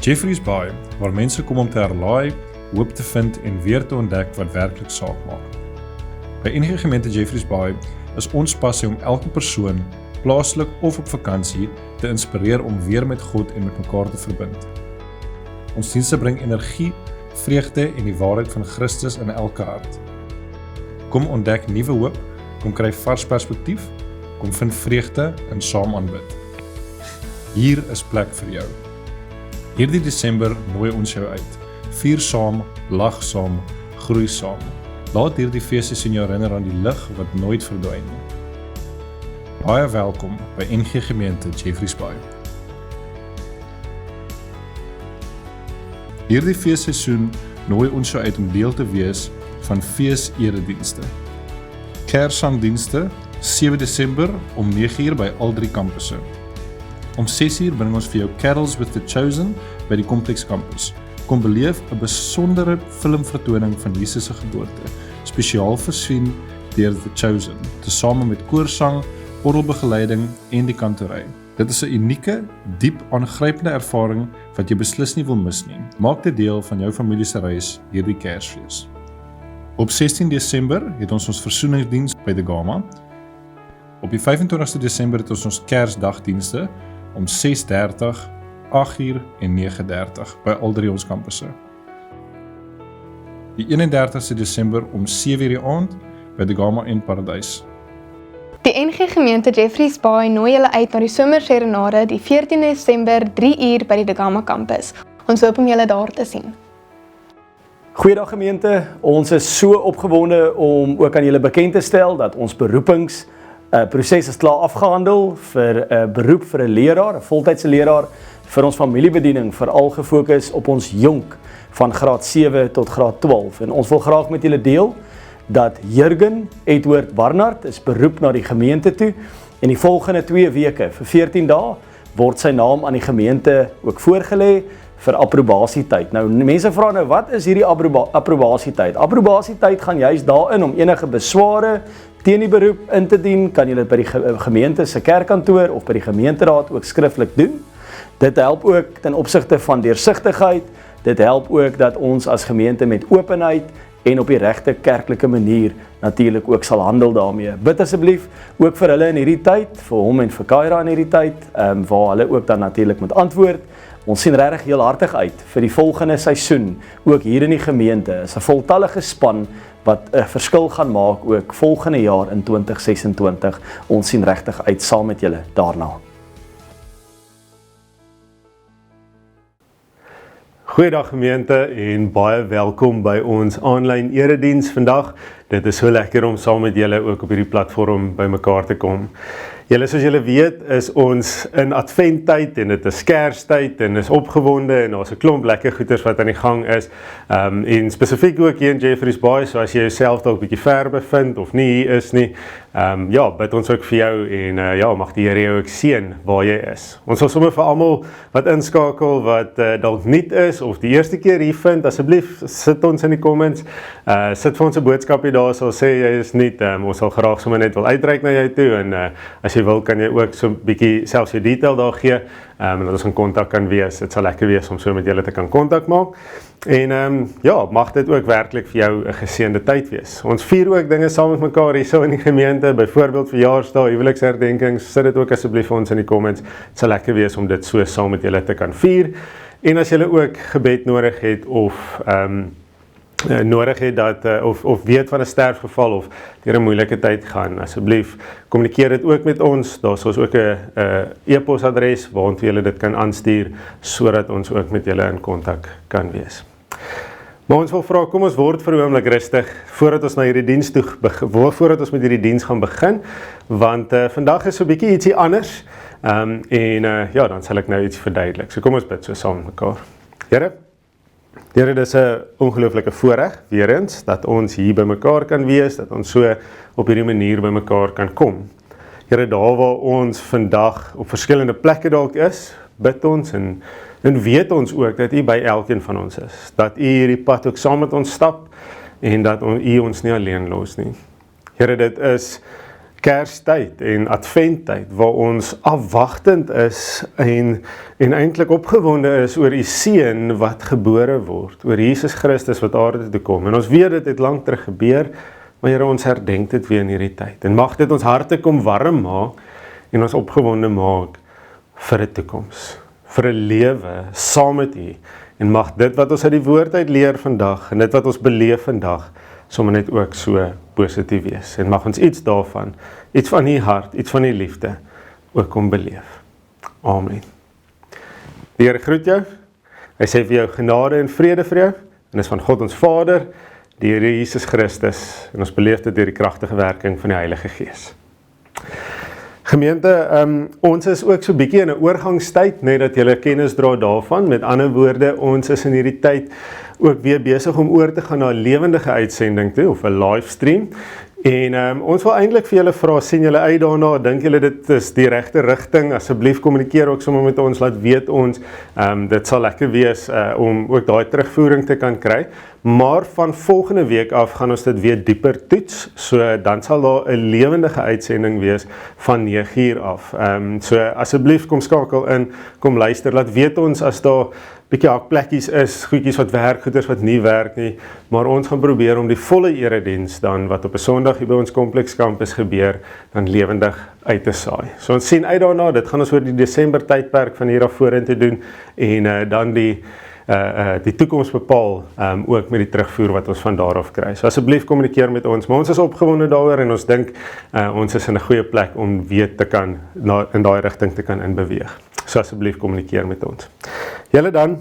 Jeffreys Bay, waar mense kom om te herlaai, hoop te vind en weer te ontdek wat werklik saak maak. By NG Gemeente Jeffreys Bay is ons passie om elke persoon, plaaslik of op vakansie, te inspireer om weer met God en met mekaar te verbind. Ons dienste bring energie, vreugde en die waarheid van Christus in elke hart. Kom ontdek nuwe hoop, kom kry vars perspektief, kom vind vreugde en saam aanbid. Hier is plek vir jou. Hierdie Desember nooi ons jou uit. Vier saam, lag saam, groei saam. Laat hierdie feesseisoen jou herinner aan die lig wat nooit verdwyn nie. Baie welkom by NG Gemeente Jeffreys Bay. Hierdie feesseisoen nooi ons jou uit om deel te wees van fees-eredienste. Kerssangdienste, 7 Desember om 9:00 by al 3 kampusse. Om 6:00 bring ons vir jou Carols with the Chosen by die Complex Campus. Kom beleef 'n besondere filmvertoning van Jesus se geboorte, spesiaal voorsien deur The Chosen, tesame met koorsang, orgelbegeleiding en die kantory. Dit is 'n unieke, diep aangrypende ervaring wat jy beslis nie wil mis nie. Maak dit deel van jou familie se reis hierdie Kersfees. Op 16 Desember het ons versoeningsdiens by die Gama. Op die 25ste Desember het ons Kersdagdienste om 6:30, 8:00 en 9:30 by al 3 ons kampusse. Die 31ste Desember om 7:00 die aand by die Gama en Paradys. Die NG Gemeente Jeffreys Bay nooi julle uit na die somerserenade die 14 Desember 3:00 by die De Gama kampus. Ons hoop om julle daar te sien. Goeiedag gemeente, ons is so opgewonde om ook aan julle bekend te stel dat ons beroepingsproses is klaar afgehandel vir 'n beroep vir 'n leraar, 'n voltydse leraar vir ons familiebediening, veral gefokus op ons jonk van graad 7 tot graad 12. En ons wil graag met julle deel dat Jurgen Edward Barnard is beroep na die gemeente toe en die volgende 2 weke, vir 14 dae, word sy naam aan die gemeente ook voorgelê vir approbasietyd. Nou, mense vra nou, wat is hierdie approbasietyd? Approbasietyd gaan juist daarin om enige besware teen die beroep in te dien, kan jy dit by die gemeente se kerkkantoor of by die gemeenteraad ook skriftelik doen. Dit help ook ten opsigte van deursigtigheid, dit help ook dat ons as gemeente met openheid en op die regte kerklike manier natuurlik ook sal handel daarmee. Bid asseblief ook vir hulle in hierdie tyd, vir hom en vir Kyra in hierdie tyd, waar hulle ook dan natuurlik moet antwoord. Ons sien regtig heel hartig uit vir die volgende seisoen, ook hier in die gemeente, is 'n voltallige span wat 'n verskil gaan maak ook volgende jaar in 2026. Ons sien regtig uit saam met julle daarna. Goeiedag gemeente en baie welkom by ons aanlyn erediens vandag. Dit is so lekker om saam met julle ook op hierdie platform by mekaar te kom. Julle, soos julle weet, is ons in adventtyd en dit is Kerstyd en is opgewonde en daar's 'n klomp lekker goeders wat aan die gang is. En spesifiek ook hier in Jeffreys Bay, so as jy jouself dalk 'n bietjie ver bevind of nie hier is nie, ja, bid ons ook vir jou en ja, mag die Here jou ook seën waar jy is. Ons wil sommer vir almal wat inskakel wat dalk nuut is of die eerste keer hier vind, asseblief sit ons in die comments, sit vir ons 'n boodskapie daar, sal sê jy is nuut, ons sal graag sommer net wil uitreik na jou toe en as jy wil, kan jy ook so 'n bietjie selfs jou detail daar gee, en dat ons in kontak kan wees. Dit sal lekker wees om so met julle te kan kontak maak. En ja, mag dit ook werklik vir jou 'n geseënde tyd wees. Ons vier ook dinge saam met mekaar hier so in die gemeente, byvoorbeeld verjaarsdae, huweliksherdenkings, sit dit ook asseblief vir ons in die comments. Dit sal lekker wees om dit so saam met julle te kan vier. En as julle ook gebed nodig het of nodig het dat of weet van 'n sterfgeval of deur 'n moeilike tyd gaan, asseblief kommunikeer dit ook met ons. Daar's ons ook 'n e-posadres waartoe julle dit kan aanstuur sodat ons ook met julle in kontak kan wees. Maar ons wil vra, kom ons word vir 'n oomblik rustig voordat ons na hierdie diens toe voordat ons met hierdie diens gaan begin, want vandag is so 'n bietjie ietsie anders. Ja, dan sal ek nou iets verduidelik. So kom ons bid so saam met mekaar. Here, dit is 'n ongelooflike voorreg weer eens dat ons hier by mekaar kan wees, dat ons so op hierdie manier by mekaar kan kom. Here, daar waar ons vandag op verskillende plekke dalk is, bid ons en weet ons ook dat U by elkeen van ons is, dat U hierdie pad ook saam met ons stap en dat U ons nie alleen los nie. Here, dit is Kerstyd en Adventtyd waar ons afwagtend is en eintlik opgewonde is oor die seun wat gebore word, oor Jesus Christus wat aarde toe kom. En ons weet dit het lank terug gebeur, maar Here, ons herdenk dit weer in hierdie tyd. En mag dit ons harte kom warm maak en ons opgewonde maak vir 'n toekoms, vir 'n lewe saam met U. En mag dit wat ons uit die woord uit leer vandag en dit wat ons beleef vandag sommer net ook so positief wees. En mag ons iets daarvan, iets van U hart, iets van U liefde ook kom beleef. Amen. Die Here groet jou. Hy sê vir jou genade en vrede vir jou. En is van God ons Vader, die Here Jesus Christus. En ons beleef dit deur die kragtige werking van die Heilige Gees. Gemeente, ons is ook so bietjie in 'n oorgangstyd, net dat julle kennis dra daarvan. Met ander woorde, ons is in hierdie tyd ook weer besig om oor te gaan na 'n lewendige uitsending toe, of 'n livestream. En ons wil eintlik vir julle vra, sien julle uit daarna, dink julle dit is die regte rigting, asseblief kommunikeer ook sommer met ons, laat weet ons, dit sal lekker wees om ook daai terugvoering te kan kry, maar van volgende week af gaan ons dit weer dieper toets, so dan sal daar 'n lewendige uitsending wees van 9:00 af. So asseblief kom skakel in, kom luister, laat weet ons as daar bietjie hakplekkies is, goedjies wat werk, goeders wat nie werk nie, maar ons gaan probeer om die volle erediens dan, wat op 'n Sondag hier by ons Complex Campus gebeur, dan lewendig uit te saai. So ons sien uit daarna, dit gaan ons oor die Desember tydperk van hier af vorentoe doen, en dan die toekoms bepaal, ook met die terugvoer wat ons van daar af kry. So asseblief kommunikeer met ons, maar ons is opgewonde daaroor en ons dink, ons is in 'n goeie plek om weer te kan, in daai rigting te kan inbeweeg. So asseblief kommunikeer met ons. Julle dan,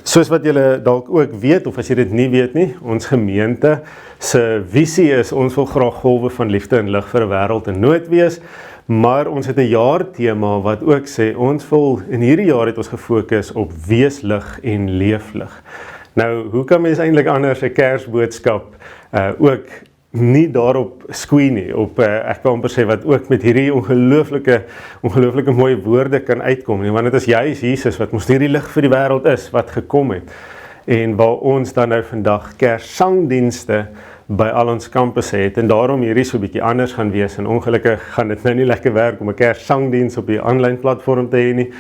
soos wat julle dalk ook weet, of as jy dit nie weet nie, ons gemeente se visie is, ons wil graag golwe van liefde en lig vir 'n wêreld in nood wees, maar ons het 'n jaartema wat ook sê, ons wil, in hierdie jaar het ons gefokus op wees lig en leef lig. Nou, hoe kan mens eintlik anders 'n Kersboodskap ook nie daarop skwee nie, op ek kan amper sê wat ook met hierdie ongelooflike mooi woorde kan uitkom nie, want dit is juis Jesus wat mos hierdie lig vir die wêreld is, wat gekom het, en waar ons dan nou vandag Kerssangdienste by al ons kampusse het, en daarom hierdie so 'n bietjie anders gaan wees, en ongelukkig gaan dit nou nie lekker werk om 'n Kerssangdiens op die aanlyn platform te hê nie,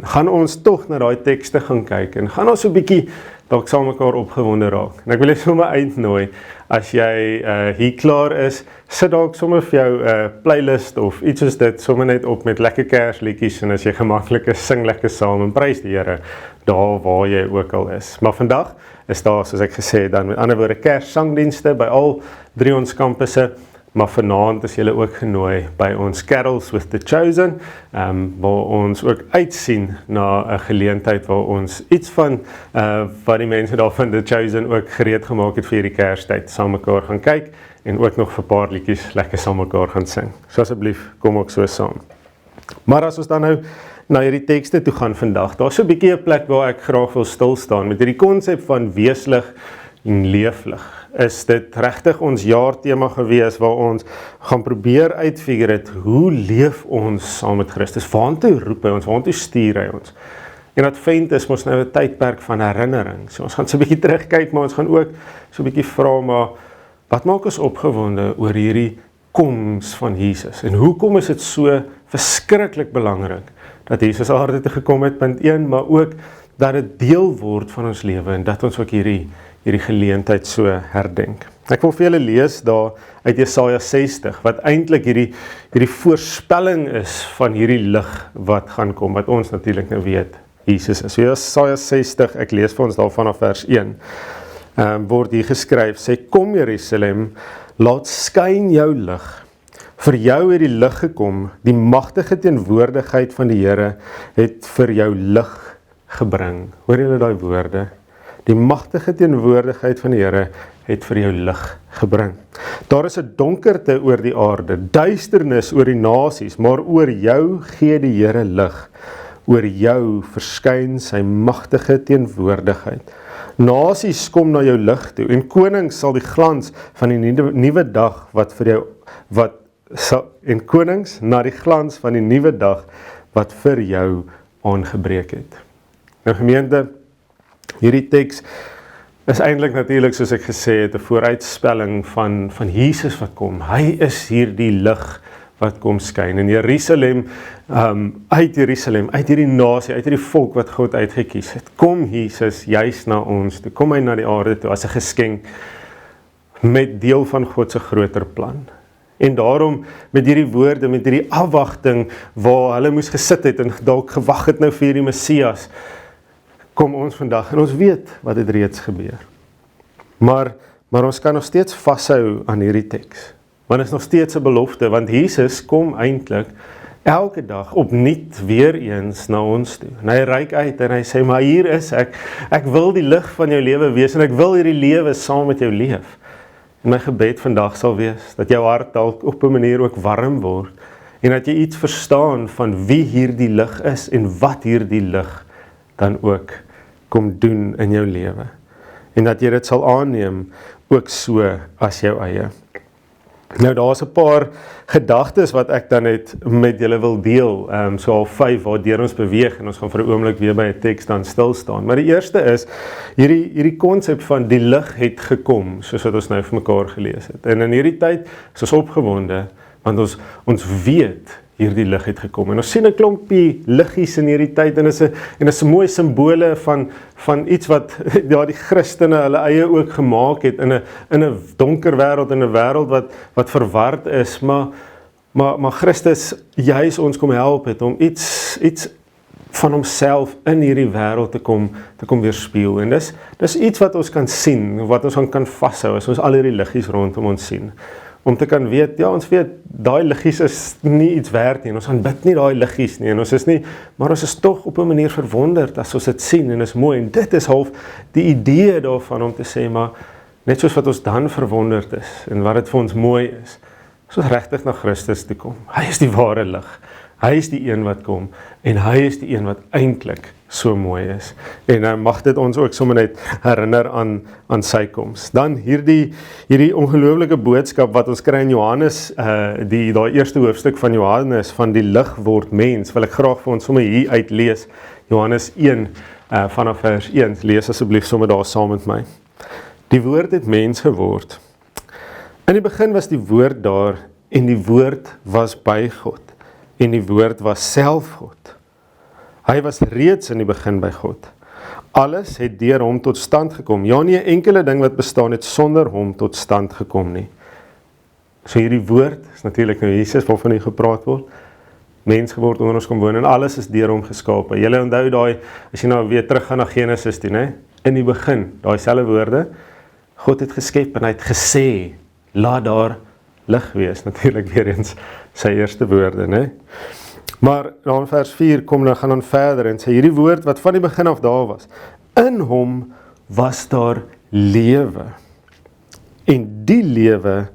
gaan ons tog na daai tekste gaan kyk, en gaan ons so 'n bietjie dalk saam mekaar opgewonde raak. En ek wil jou sommer uitnooi, as jy hier klaar is, sit dalk sommer vir jou playlist of iets soos dit, sommer net op met lekker Kersliedjies, en as jy gemaklik is, sing lekker saam en prys die Here, daar waar jy ook al is. Maar vandag is daar, soos ek gesê het, dan met ander woorde Kerssangdienste by al 3 ons kampusse, maar vanaand is julle ook genooi by ons Carols with the Chosen, waar ons ook uitsien na 'n geleentheid waar ons iets van wat die mense daar van the Chosen ook gereed gemaak het vir hierdie Kerstyd, saam mekaar gaan kyk, en ook nog vir 'n paar liedjies lekker saam mekaar gaan sing. So asseblief, kom ook so saam. Maar as ons dan nou na hierdie tekste toe gaan vandag, daar is so 'n bietjie 'n plek waar ek graag wil stil staan, met hierdie konsep van weeslig en leeflig. Is dit regtig ons jaartema gewees waar ons gaan probeer uitfigure het, hoe leef ons saam met Christus, waantoe roep hy ons, waantoe stuur hy ons. En Advent is mos nou 'n tydperk van herinnering, so ons gaan so 'n bietjie terugkyk, maar ons gaan ook so 'n bietjie vra, maar wat maak ons opgewonde oor hierdie koms van Jesus, en hoekom is dit so verskriklik belangrik, dat Jesus aarde toe gekom het, punt 1, maar ook dat dit deel word van ons lewe, en dat ons ook hierdie geleentheid so herdenk. Ek wil vir julle lees daar uit Jesaja 60, wat eintlik hierdie voorspelling is van hierdie lig wat gaan kom, wat ons natuurlik nou weet, Jesus is. So Jesaja 60, ek lees vir ons daar vanaf vers 1, word hier geskryf, sê, kom Jerusalem, laat skyn jou lig. Vir jou het die lig gekom, die magtige teenwoordigheid van die Here het vir jou lig gebring. Hoor julle daai woorde? Die magtige teenwoordigheid van die Here het vir jou lig gebring. Daar is 'n donkerte oor die aarde, duisternis oor die nasies, maar oor jou gee die Here lig. Oor jou verskyn sy magtige teenwoordigheid. Nasies kom na jou lig toe, en konings sal die glans van die nuwe dag en konings na die glans van die nuwe dag wat vir jou aangebreek het. Nou gemeente, hierdie teks is eintlik natuurlik, soos ek gesê het, 'n vooruitspelling van Jesus wat kom. Hy is hier die lig wat kom skyn. In Jerusalem, uit Jerusalem, uit hierdie nasie, uit hierdie volk wat God uitgekies het, kom Jesus juis na ons toe, kom hy na die aarde toe as 'n geskenk, met deel van God se groter plan. En daarom, met hierdie woorde, met hierdie afwagting, waar hulle moes gesit het, en dalk gewag het nou vir die Messias, kom ons vandag, en ons weet wat het reeds gebeur. Maar ons kan nog steeds vashou aan hierdie teks, want is nog steeds 'n belofte, want Jesus kom eintlik elke dag opnuut weer eens na ons toe. En hy reik uit en hy sê, maar hier is ek wil die lig van jou lewe wees, en ek wil hierdie lewe saam met jou leef. En my gebed vandag sal wees, dat jou hart dalk op 'n manier ook warm word, en dat jy iets verstaan van wie hierdie lig is, en wat hierdie lig dan ook kom doen in jou lewe. En dat jy dit sal aanneem, ook so as jou eie. Nou daar's 'n paar gedagtes wat ek dan net met julle wil deel, so al 5 waardeur ons beweeg, en ons gaan vir 'n oomblik weer by 'n teks dan stil staan. Maar die eerste is, hierdie konsep van die lig het gekom, soos wat ons nou vir mekaar gelees het. En in hierdie tyd is ons opgewonde, want ons weet, hierdie lig het gekom. En ons sien 'n klompie liggies in hierdie tyd, en is 'n mooi simbole van iets wat die Christene hulle eie ook gemaak het, in 'n donker wêreld, in 'n wêreld wat verward is, maar Christus juis ons kom help het, om iets van homself in hierdie wêreld te kom weerspieël. En dis iets wat ons kan sien, wat ons kan vashou, as ons al hierdie liggies rondom ons sien. Om te kan weet, ja, ons weet, daai liggies is nie iets werd nie, en ons aanbid nie daai liggies nie, en ons is nie, maar ons is tog op 'n manier verwonderd as ons dit sien, en is mooi, en dit is half die idee daarvan, om te sê, maar net soos wat ons dan verwonderd is, en wat dit vir ons mooi is, as ons regtig na Christus toe kom. Hy is die ware lig, hy is die een wat kom, en hy is die een wat eintlik so mooi is, en mag dit ons ook sommer net herinner aan sy koms. Dan hierdie ongelooflike boodskap wat ons kry in Johannes, daai eerste hoofstuk van Johannes, van die lig word mens, wil ek graag vir ons sommer hier uitlees, Johannes 1, vanaf vers 1, lees asseblief sommer daar saam met my. Die woord het mens geword. In die begin was die woord daar, en die woord was by God, en die woord was self God. Hy was reeds in die begin by God. Alles het deur hom tot stand gekom. Ja, nie 'n enkele ding wat bestaan het sonder hom tot stand gekom nie. So hierdie woord is natuurlik nou Jesus waarvan hier gepraat word. Mens geword, onder ons kom woon, en alles is deur hom geskape. Julle onthou daai, as jy nou weer terug gaan na Genesis toe, né? In die begin, daai selfde woorde, God het geskep en hy het gesê, laat daar lig wees. Natuurlik weer eens sy eerste woorde, né? Maar dan vers 4 gaan dan verder en sê, hierdie woord wat van die begin af daar was, in hom was daar lewe, en die lewe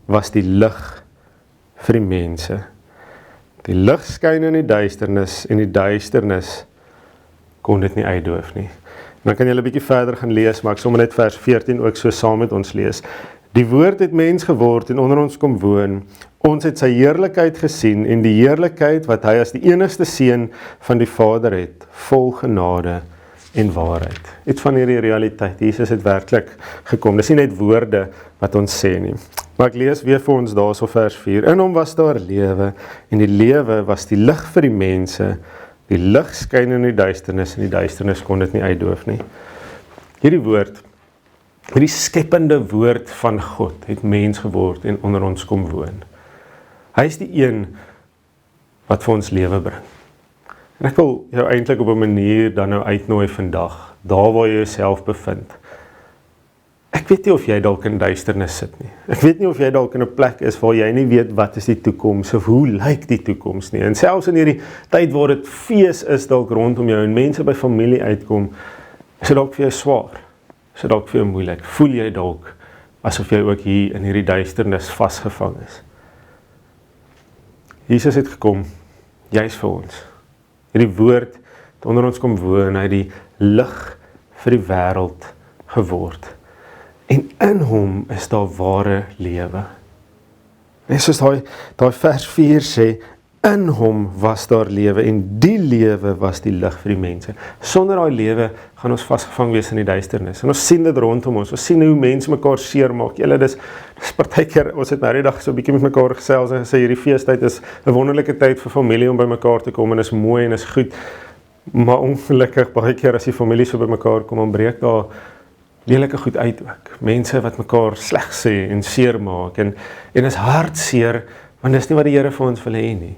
was die lig vir die mense. Die lig skyn in die duisternis, en die duisternis kon dit nie uitdoof nie. En dan kan jy 'n bietjie verder gaan lees, maar ek sommer net vers 14 ook so saam met ons lees. Die woord het mens geword en onder ons kom woon. Ons het sy heerlikheid gesien, en die heerlikheid wat hy as die enigste seun van die Vader het, vol genade en waarheid. Iets van hierdie realiteit, Jesus het werklik gekom. Dis nie net woorde wat ons sê nie. Maar ek lees weer vir ons daarso vers 4. In hom was daar lewe, en die lewe was die lig vir die mense. Die lig skyn in die duisternis, en die duisternis kon dit nie uitdoof nie. Hierdie woord, hierdie skepende woord van God, het mens geword en onder ons kom woon. Hy is die een wat vir ons lewe bring. En ek wil jou eintlik op 'n manier dan nou uitnooi vandag, daar waar jy jouself bevind. Ek weet nie of jy dalk in duisternis sit nie. Ek weet nie of jy dalk in 'n plek is waar jy nie weet wat is die toekoms of hoe lyk die toekoms nie. En selfs in hierdie tyd waar dit fees is dalk rondom jou en mense by familie uitkom, is dit dalk vir jou swaar. Is dit dalk vir jou moeilik. Voel jy dalk asof jy ook hier in hierdie duisternis vasgevang is. Jesus het gekom, juis vir ons. Hierdie woord het onder ons kom woon, hy het die lig vir die wêreld geword. En in hom is daar ware lewe. En soos daai vers 4 sê, in hom was daar lewe en die lewe was die lig vir die mense. Sonder daai lewe gaan ons vasgevang wees in die duisternis. En ons sien dit rondom ons. Ons sien hoe mense mekaar seermaak. Julle, dis partykeer, ons het nou die dag so 'n bietjie met mekaar gesels en gesê hierdie feestyd is 'n wonderlike tyd vir familie om by mekaar te kom en is mooi en is goed. Maar ongelukkig baie keer as die familie so by mekaar kom, dan breek daar lelike goed uit ook. Mense wat mekaar sleg sê en seermaak en is hartseer, want dis nie wat die Here vir ons wil hê nie.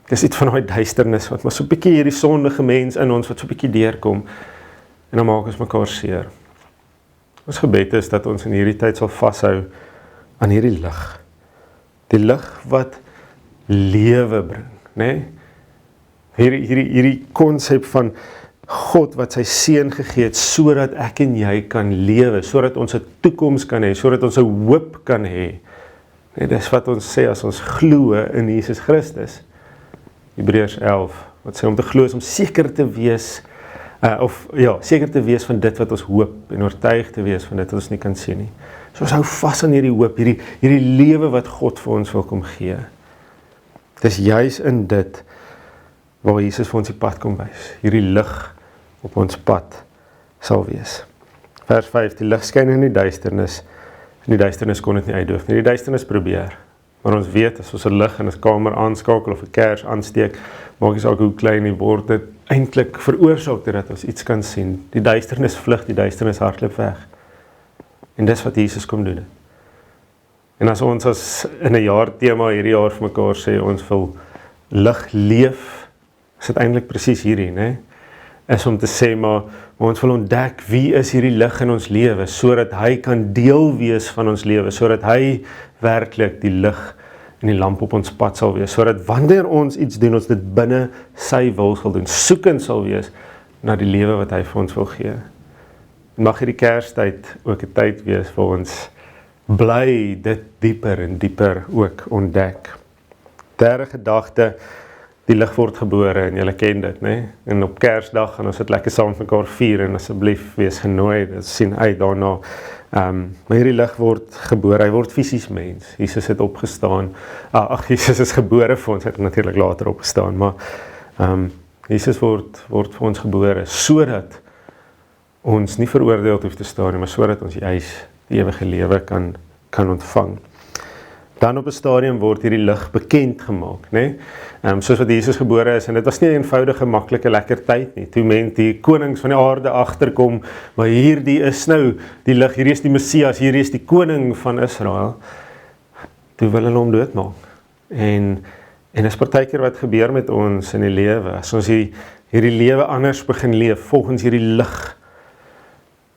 Dis iets van daai duisternis wat maar so 'n bietjie hierdie sondige mens in ons wat so 'n bietjie deurkom en dan maak ons mekaar seer. Ons gebed is dat ons in hierdie tyd sal vashou aan hierdie lig. Die lig wat lewe bring, né? Hierdie konsep van God wat sy seun gegee het sodat ek en jy kan lewe, sodat ons 'n toekoms kan hê, sodat ons 'n hoop kan hê. Nee, dis wat ons sê as ons glo in Jesus Christus. Hebreërs 11, wat sê om te glo is om seker te wees, seker te wees van dit wat ons hoop en oortuig te wees van dit wat ons nie kan sien nie. So ons hou vas aan hierdie hoop, hierdie lewe wat God vir ons wil kom gee. Dis juis in dit waar Jesus vir ons die pad kom wys. Hierdie lig op ons pad sal wees. Vers 5, die lig skyn in die duisternis, en die duisternis kon dit nie uitdoof nie. Die duisternis probeer, maar ons weet, as ons 'n lig in 'n kamer aanskakel of 'n kers aansteek, maak nie saak hoe klein die word, dit eintlik veroorsaak dat ons iets kan sien. Die duisternis vlug, die duisternis hardloop weg. En dis wat Jesus kom doen. En as ons as in 'n jaar tema hierdie jaar vir mekaar sê, ons wil lig leef, is dit eintlik presies hierdie, né? Is om te sê, maar ons wil ontdek wie is hierdie lig in ons lewe, sodat hy kan deel wees van ons lewe, sodat hy werklik die lig en die lamp op ons pad sal wees, sodat wanneer ons iets doen, ons dit binne sy wil sal doen, soekend sal wees na die lewe wat hy vir ons wil gee. En mag hierdie Kerstyd ook 'n tyd wees waar ons bly dit dieper en dieper ook ontdek. Derde gedagte, die lig word gebore en julle ken dit, né? En op Kersdag gaan ons dit lekker saam met mekaar vier en asseblief wees genooi, dit sien uit daarna. Maar hierdie lig word gebore, hy word fisies mens. Jesus het opgestaan. Jesus is gebore vir ons, hy het natuurlik later opgestaan, maar Jesus word vir ons gebore sodat ons nie veroordeel hoef te staan nie, maar sodat ons juis die ewige lewe kan ontvang. Dan op 'n stadium word hierdie lig bekend gemaak, né? Soos wat Jesus gebore is, en dit was nie 'n eenvoudige, maklike, lekker tyd nie. Toe mense die konings van die aarde agterkom, maar hierdie is nou die lig, hierdie is die Messias, hierdie is die koning van Israel. Toe wil hulle hom doodmaak. En is partykeer wat gebeur met ons in die lewe, as ons hierdie lewe anders begin leef, volgens hierdie lig,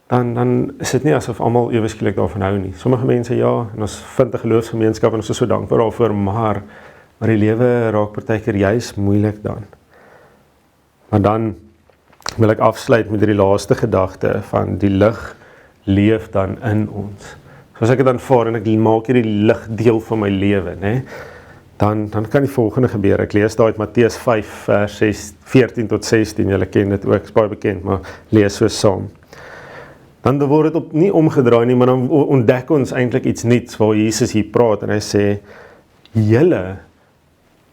dan is dit nie asof almal ewe skielik daarvan hou nie. Sommige mense ja, en ons vind 'n geloofsgemeenskap en ons is so dankbaar daarvoor, maar die lewe raak partykeer juis moeilik dan. Maar dan wil ek afsluit met die laaste gedagte van die lig leef dan in ons. So as ek dit aanvaar en ek maak hierdie lig deel van my lewe, né? Dan kan die volgende gebeur. Ek lees daar uit Matteus 5 vers 14 tot 16. Julle ken dit ook, is baie bekend, maar lees so saam. Dan word dit nie omgedraai nie, maar dan ontdek ons eintlik iets nuuts waar Jesus hier praat en hy sê, julle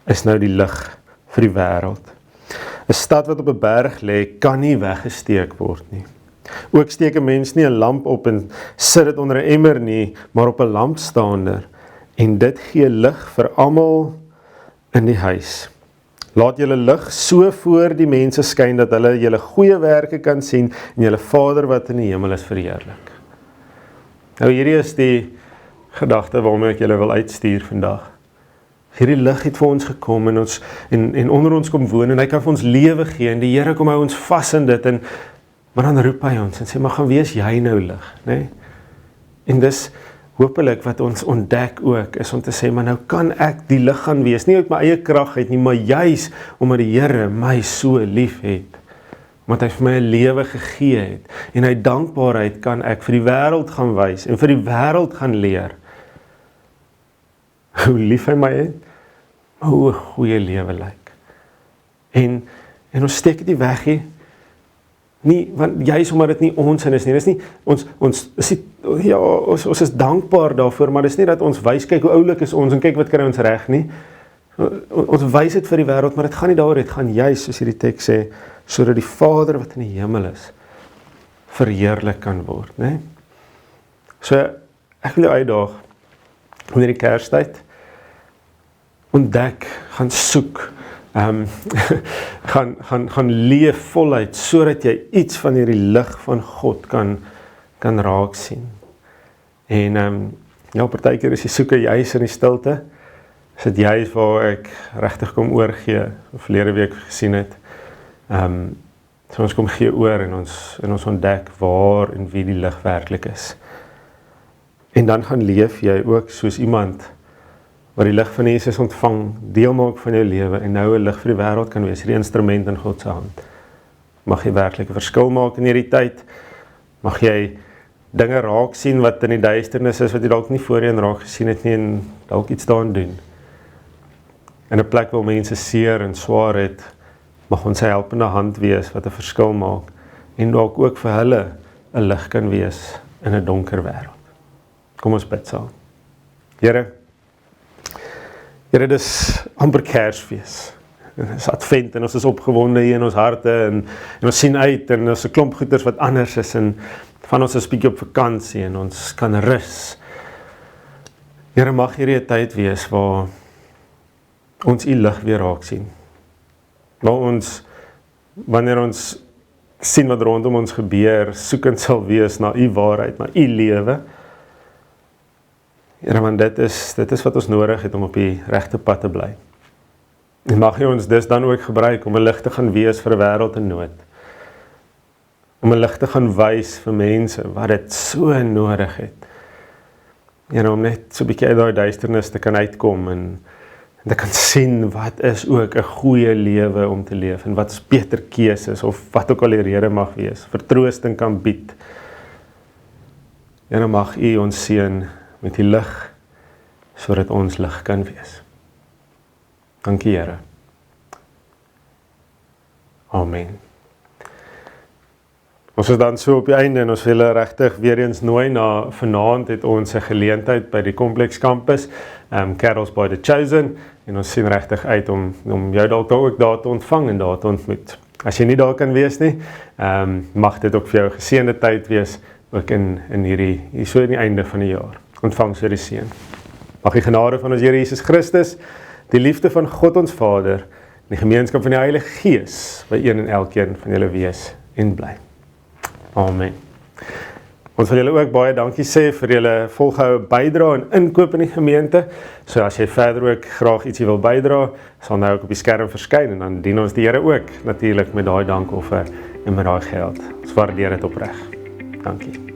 is nou die lig vir die wêreld. 'n Stad wat op 'n berg lê, kan nie weggesteek word nie. Ook steek 'n mens nie 'n lamp op en sit dit onder 'n emmer nie, maar op 'n lampstander, en dit gee lig vir almal in die huis. Laat julle lig so voor die mense skyn dat hulle julle goeie werke kan sien en julle Vader wat in die hemel is verheerlik. Nou hierdie is die gedagte waarmee ek julle wil uitstuur vandag. Hierdie lig het vir ons gekom en onder ons kom woon en hy kan vir ons lewe gee en die Here kom hou ons vas in dit maar dan roep hy ons en sê, maar gaan wees jy nou lig, né? En dis hopelik wat ons ontdek ook, is om te sê, maar nou kan ek die lig gaan wees, nie uit my eie krag uit nie, maar juis omdat die Here my so lief het, omdat hy vir my 'n lewe gegee het, en uit dankbaarheid kan ek vir die wêreld gaan wys, en vir die wêreld gaan leer, hoe lief hy my het, maar hoe 'n goeie lewe lyk. En ons steek dit nie weg nie, want juis omdat dit nie ons in is nie, dis nie, ons is dankbaar daarvoor, maar dis nie dat ons wys, kyk hoe oulik is ons, en kyk wat kry ons reg nie, Ons wys dit vir die wêreld, maar dit gaan nie daaroor, dit gaan juis, soos hierdie teks sê, sodat die Vader wat in die hemel is, verheerlik kan word, né? So, ek wil jou uitdaag, in die Kerstyd, ontdek, gaan soek, gaan leef voluit, sodat jy iets van hierdie lig van God kan raak sien. En ja, partykeer is die soeke juis in die stilte, is dit juis waar ek regtig kom oorgee, verlede week gesien het. So ons kom gee oor en ons ontdek waar en wie die lig werklik is. En dan gaan leef jy ook soos iemand wat die lig van Jesus ontvang, deel maak van jou lewe en nou 'n lig vir die wêreld kan wees, die instrument in God se hand. Mag jy werklik 'n verskil maak in hierdie tyd. Mag jy dinge raak sien wat in die duisternis is, wat jy dalk nie voorheen raak gesien het nie en dalk iets daaraan doen. In 'n plek waar mense seer en swaar het, mag ons sy helpende hand wees wat 'n verskil maak en dalk ook vir hulle 'n lig kan wees in 'n donker wêreld. Kom ons bid saam. Here, dis amper Kersfees. Dit is Advent en ons is opgewonde hier in ons harte en ons sien uit en ons 'n klomp goeders wat anders is en van ons is bietjie op vakansie en ons kan rus. Here, mag hierdie 'n tyd wees waar ons u lig weer raak sien. Waar ons, wanneer ons sien wat rondom ons gebeur, soekend sal wees na u waarheid, na u lewe. Here, want dit is wat ons nodig het om op die regte pad te bly. En mag jy ons dis dan ook gebruik om 'n lig te gaan wees vir 'n wêreld in nood. Om 'n lig te gaan wys vir mense wat dit so nodig het. Here, om net so 'n bietjie uit daai duisternis te kan uitkom en te kan sien wat is ook 'n goeie lewe om te leef en wat is beter keuses of wat ook al die rede mag wees, vertroosting kan bied. Here, mag u ons seën met die lig, sodat ons lig kan wees. Dankie, Here. Amen. Ons is dan so op die einde en ons wil regtig weer eens nooi na vanaand het ons 'n geleentheid by die Complex Campus, Carols by the Chosen, en ons sien regtig uit om jou dalk ook daar te ontvang en daar te ontmoet. As jy nie daar kan wees nie, mag dit ook vir jou 'n geseënde tyd wees, ook in hierdie so in die einde van die jaar. Ontvang so die seën. Mag die genade van ons Here Jesus Christus, die liefde van God ons Vader, en die gemeenskap van die Heilige Gees by een en elkeen van julle wees en bly. Amen. Ons wil julle ook baie dankie sê vir julle volgehoue bydrae en inkoop in die gemeente. So as jy verder ook graag ietsie wil bydra, sal nou ook op die skerm verskyn en dan dien ons die Here ook natuurlik met daai dankoffer en met daai geld. Ons waardeer dit opreg. Dankie.